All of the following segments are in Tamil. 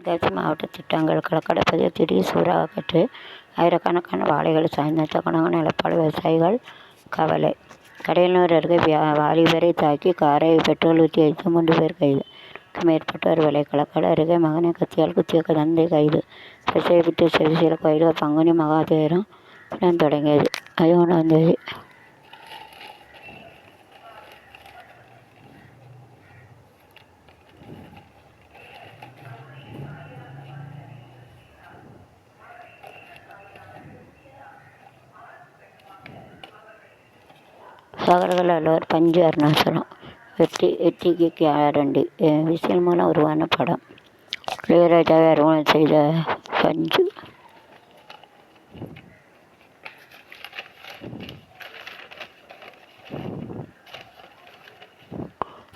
தென்காசி மாவட்ட திட்டங்கள் கடற்பகுதியை திடீர் சூறாக காற்று ஆயிரக்கணக்கான வாழைகள் சாய்ந்த தக்கணங்க நிலப்பாடு விவசாயிகள் கவலை. கடையனூர் அருகே வாலிபரை தாக்கி காரை பெட்ரோல் ஊற்றி வைத்து 3 பேர் கைது. மேற்பட்டோர் விலை. களக்காடு அருகே மகனை கத்தியால் குத்திய தந்தை கைது. திசை விட்டு செவிசில கைது. பங்குனி மகாதேரம் தொடங்கியது 13ஆம் தேதி. சகர்கள் அல்லவர் பஞ்சு அருணாச்சலம் வெற்றிக்கு கேரண்டி விசில் மூலம் உருவான படம். இளையராஜாவை அறிமுகம் செய்த பஞ்சு.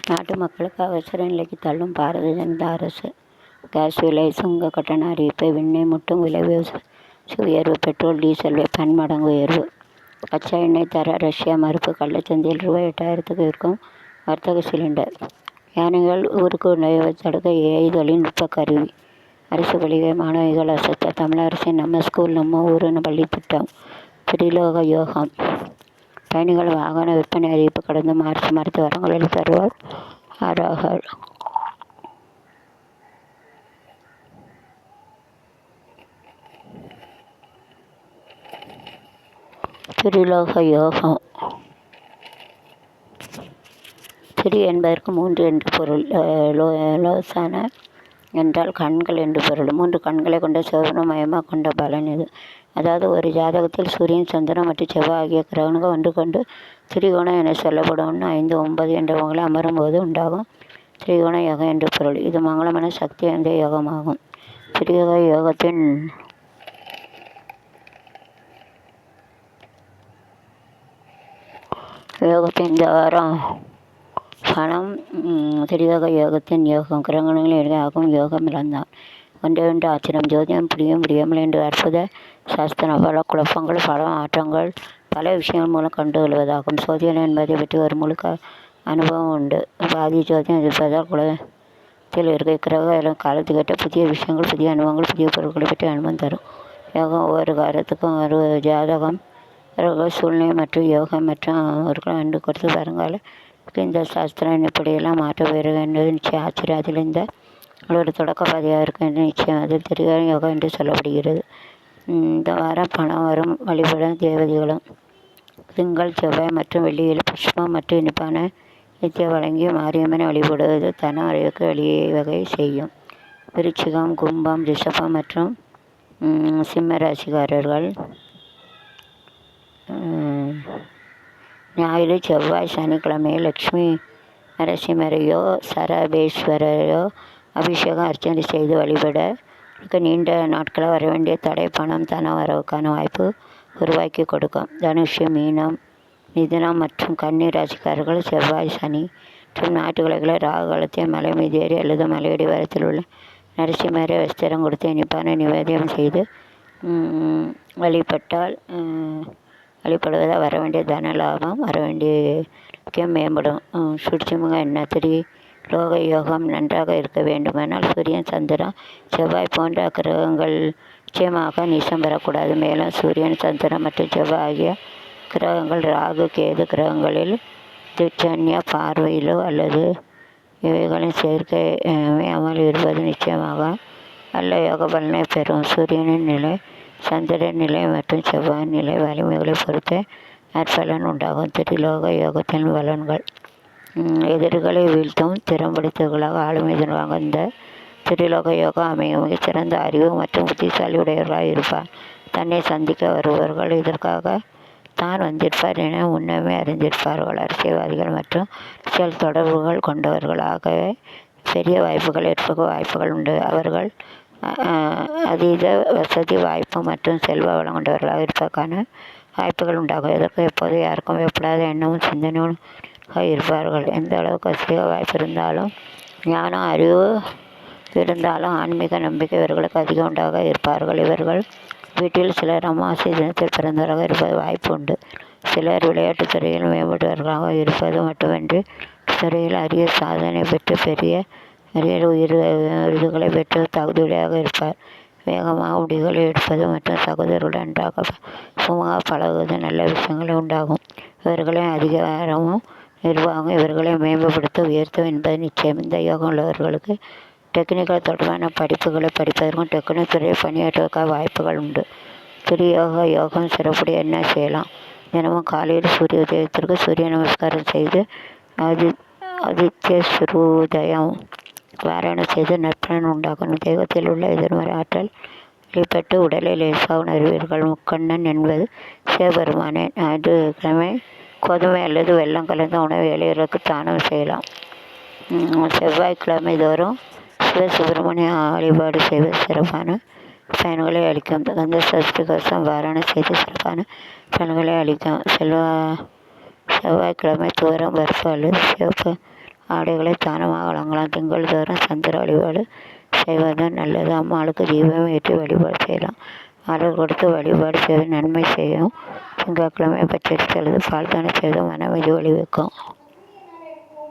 நாட்டு மக்களுக்கு அவசர நிலைக்கு தள்ளும் பாரதிய ஜனதா அரசு. கேஸ் விலை சுங்க கட்டண அறிவிப்பை விண்ணை முட்டும் விலை உயர்வு. பெட்ரோல் டீசல் பன்மடங்கு உயர்வு. கச்சா எண்ணெய் தர ரஷ்யா மறுப்பு. கள்ளச்சந்தையில் ரூபாய் 8000க்கு விற்கும் வர்த்தக சிலிண்டர். யானைகள் ஊருக்கு நுழைவை தடுக்க AI தொழில்நுட்ப கருவி. அரசு பள்ளிகளை மாணவிகள் அசத்த. தமிழக அரசின் நம்ம ஸ்கூல் நம்ம ஊருன்னு பள்ளி திட்டம். திரிலோக யோகம். பயணிகள் வாகன விற்பனை அறிவிப்பு கடந்த மார்ச் மருத்துவரங்களில் தருவார் ஆராகர். திரிலோக யோகம். திரி என்பதற்கு 3 என்று பொருள். லோசான என்றால் கண்கள் என்று பொருள். 3 கண்களை கொண்ட சிவபுரமயமாக கொண்ட பலன் இது. அதாவது ஒரு ஜாதகத்தில் சூரியன் சந்திரன் மற்றும் செவ்வாய் ஆகிய கிரகங்கள் ஒன்று கொண்டு திரிகோணம் என சொல்லப்படும் 5, 9 என்ற உங்களை அமரும் போது உண்டாகும் திரிகோண யோகம் என்று பொருள். இது மங்களமான சக்தி வாய்ந்த யோகமாகும். திரியோக யோகத்தின் இந்த வாரம் பணம். திரியோக யோகத்தின் யோகம் கிரகணங்கள் எளிதாகும் யோகம் இழந்தான். ஒன்று ஆச்சரியம். ஜோதிடம் புரியாமல் என்று அற்புத சாஸ்திரம். பல குழப்பங்கள், பல மாற்றங்கள், பல விஷயங்கள் மூலம் கண்டு கொள்வதாகும். சோதிடம் என்பதை பற்றி ஒரு முழுக்க அனுபவம் உண்டு. பாதி ஜோதிடம் எதிர்ப்பதால் குலத்தில் இருக்க கிரக காலத்துக்கு கேட்ட புதிய விஷயங்கள், புதிய அனுபவங்கள், புதிய பொருட்களை பற்றி அனுபவம் தரும். யோகம் ஒவ்வொரு காலத்துக்கும் ஒரு ஜாதகம் சூழ்நிலை மற்றும் யோகம் மற்றும் ஒரு கண்டு கொடுத்து வருங்கால இந்த சாஸ்திரம் இப்படியெல்லாம் மாற்ற பெறுக என்பது நிச்சயம் ஆச்சரியம். அதில் இந்த ஒரு தொடக்க பாதையாக இருக்கும் என்று நிச்சயம். அதில் திரிகோண யோகம் என்று சொல்லப்படுகிறது. இந்த வாரம் பணம் வரும் வழிபடும் தேவதைகளும். திங்கள் செவ்வாய் மற்றும் வெள்ளியில் புஷ்பம் மற்றும் இனிப்பான நித்திய வழங்கி மாரியம்மனை வழிபடுவது தன அறிவுக்கு வழிவகை செய்யும். விருச்சிகம், கும்பம், ரிஷபம் மற்றும் சிம்ம ராசிக்காரர்கள் ஞாயிறு, செவ்வாய், சனிக்கிழமையில் லட்சுமி நரசிம்மரையோ சரபேஸ்வரையோ அபிஷேகம் அர்ச்சனை செய்து வழிபட நீண்ட நாட்களாக வர வேண்டிய தடை பணம் தன வரவுக்கான வாய்ப்பு உருவாக்கி கொடுக்கும். தனுஷு, மீனம், மிதுனம் மற்றும் கன்னி ராசிக்காரர்கள் செவ்வாய், சனி மற்றும் ஞாயிற்றுக்கிழமைகளில் ராகு காலத்தில் மலை மீது ஏறி அல்லது மலையடிவாரத்தில் உள்ள நரசிம்மரை வஸ்திரம் கொடுத்து இனிப்பான நிவேதியம் செய்து வழிபடுவதால் வர வேண்டிய தன லாபம் வர வேண்டிய மேம்படும். சூட்சுமங்க என்ன? திரிலோக யோகம் நன்றாக இருக்க வேண்டுமானால் சூரியன், சந்திரன், செவ்வாய் போன்ற கிரகங்கள் நிச்சயமாக நீசம் பெறக்கூடாது. மேலும் சூரியன், சந்திரன் மற்றும் செவ்வாய் ஆகிய கிரகங்கள் ராகு, கேது கிரகங்களில் துச்சன்ய பார்வையிலோ அல்லது இவைகளின் சேர்க்கை அமையாமல் இருப்பது நிச்சயமாக நல்ல யோக பலனை பெறும். சூரியனின் நிலை, சந்திரன் நிலை மற்றும் செவ்வாயின் நிலை வலிமைகளை பொறுத்து நற்பலன் உண்டாகும். திரிலோக யோகத்தின் பலன்கள். எதிரிகளை வீழ்த்தும் திறம் படைத்தவர்களாக ஆளுமை தருவாங்க. இந்த திரிலோக யோகம் அமையும் மிகச்சிறந்த அறிவு மற்றும் புத்திசாலி உடையவர்களாக இருப்பார். தன்னை சந்திக்க வருபவர்கள் இதற்காக தான் வந்திருப்பார் என முன்னமே அறிந்திருப்பார்கள். அரசியல்வாதிகள் மற்றும் அரசியல் தொடர்புகள் கொண்டவர்களாகவே பெரிய வாய்ப்புகள் ஏற்பட வாய்ப்புகள் உண்டு. அவர்கள் அதீத வசதி வாய்ப்பு மற்றும் செல்வ வளம் கொண்டவர்களாக இருப்பதற்கான வாய்ப்புகள் உண்டாகும். இதற்கு எப்போது யாருக்கும் ஏற்படாத எண்ணமும் சிந்தனையும் இருப்பார்கள். எந்த அளவுக்கு வசதியாக வாய்ப்பு இருந்தாலும் ஞானம் அறிவு இருந்தாலும் ஆன்மீக நம்பிக்கை இவர்களுக்கு அதிகம் உண்டாக இருப்பார்கள். இவர்கள் வீட்டில் சிலர் அமாவாசை தினத்தில் பிறந்தவராக இருப்பது வாய்ப்பு உண்டு. சிலர் விளையாட்டுத் துறையில் மேம்பட்டவர்களாக இருப்பது மட்டுமின்றி துறையில் அரிய சாதனை பெற்று பெரிய நிறைய விருதுகளை பெற்று தகுதியுடையாக இருப்பார். வேகமாக முடிவுகளை எடுப்பது மற்றும் சகோதரர்களுடன் நன்றாக சுமூகமாக பழகுவது நல்ல விஷயங்களை உண்டாகும். இவர்களின் அதிகாரமும் நிர்வாகம் இவர்களை மேம்படுத்த உயர்த்தும் என்பது நிச்சயம். இந்த யோகம் உள்ளவர்களுக்கு டெக்னிக்கல் தொடர்பான படிப்புகளை படிப்பதற்கும் டெக்னிக் துறையில் பணியாற்றுவதற்காக வாய்ப்புகள் உண்டு. துரியோக யோகம் சிறப்புடைய என்ன செய்யலாம்? தினமும் காலையில் சூரிய உதயத்திற்கு சூரிய நமஸ்காரம் செய்து ஆதித்ய சூரியோதயம் பாராயணம் செய்து நற்பலன் உண்டாகும். தெய்வத்தில் உள்ள எதிர்மறை ஆற்றல் வெளிப்பட்டு உடலை லேசாக உணர்வீர்கள். முக்கண்ணன் என்பது சிவபெருமானே. ஞாயிற்றுக்கிழமை கோதுமை அல்லது வெல்லம் கலந்த உணவு ஏழைகளுக்கு தானம் செய்யலாம். செவ்வாய்க்கிழமை தோறும் சிவசுப்பிரமணிய வழிபாடு செய்வது சிறப்பான பயன்களை அளிக்கும். கந்த சஷ்டி கவசம் பாராயணம் செய்து சிறப்பான பயன்களை அளிக்கும். செவ்வாய்க்கிழமை துவரம் பருப்பு அல்லது சிவப்பு ஆடைகளை தானமாக வழங்கலாம். திங்கள் தோறும் சந்திர வழிபாடு செய்வதும் நல்லது. அம்மாளுக்கு தீபம் ஏற்றி வழிபாடு செய்யலாம். மலர் கொடுத்து வழிபாடு செய்வது நன்மை செய்யும். திங்கட்கிழமை பச்சரிசி அல்லது பால் தானம் செய்வது மன அமைதி வழிவகுக்கும்.